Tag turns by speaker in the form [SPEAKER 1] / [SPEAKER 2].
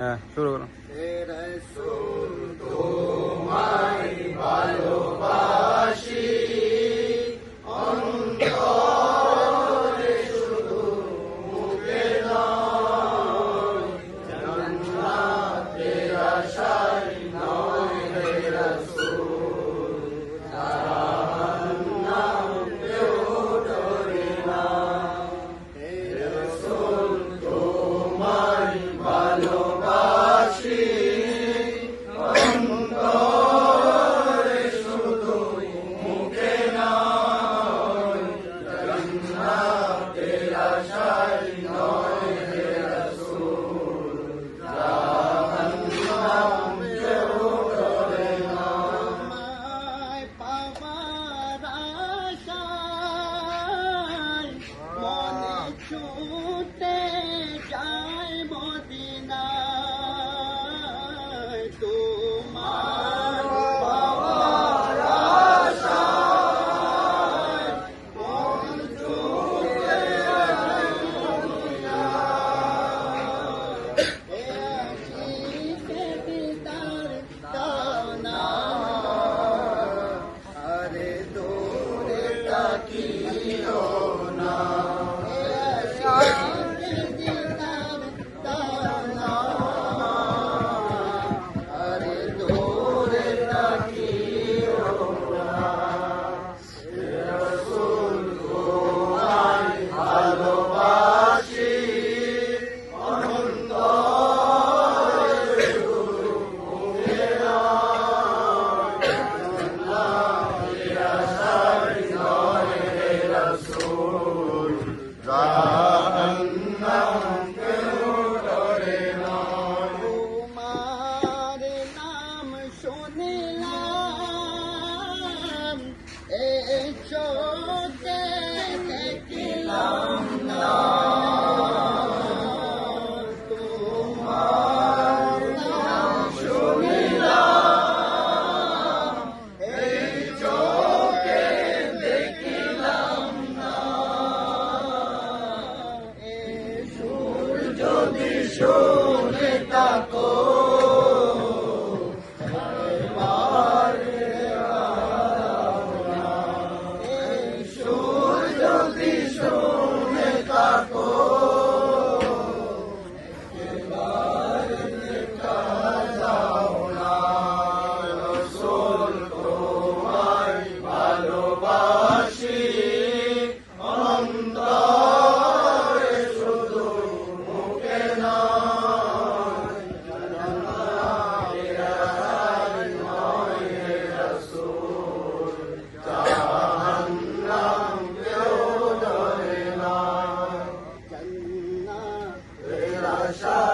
[SPEAKER 1] হ্যাঁ, শুরু করো।
[SPEAKER 2] তোমায় ভালোবাসি অন্তরে শুধু মুখে নয়, জান্নাতের আশায় নয় হে রাসূল, জাহান্নাম কেউ ডরে না। হে রাসূল তোমায় ভালোবাসি অন্তরে শুধু মুখে নয়, জান্নাতের আশায় নয় হে রাসূল, জাহান্নাম কেউ ডরে না।
[SPEAKER 3] তোমায় পাবার আশায় মনে ছুটে যায় মদিনায়, তোমার পাবার আশায় মন ছুটে যায় মদিনায়। এ আশিকে দিদার দাও না,
[SPEAKER 2] আরে দূরে তাকিও না,
[SPEAKER 3] এ আশিকে দিদার দাও না,
[SPEAKER 2] আরে দূরে তাকিও না। হে রাসূল তোমায় ভালোবাসি অন্তরে শুধু মুখে নয়, জান্নাতের আশায় নয় হে রাসূল, জাহান্নাম কেউ ডরে না।
[SPEAKER 3] তোমার নাম শুনিলাম এই চোখে দেখিলাম না, তোমার নাম শুনিলাম এই চোখে দেখিলাম না। এই সুর
[SPEAKER 2] যদি শুনে থাকো
[SPEAKER 3] এই
[SPEAKER 2] সুর যদি শুনে থাকো, যাও না। রাসূল তোমায় ভালোবাসি অন্তরে শুধু মুখে নয়, জান্নাতের আশায় নয় হে রাসূল, জাহান্নাম কেউ ডরে না।
[SPEAKER 3] জান্নাত
[SPEAKER 2] এর আশায়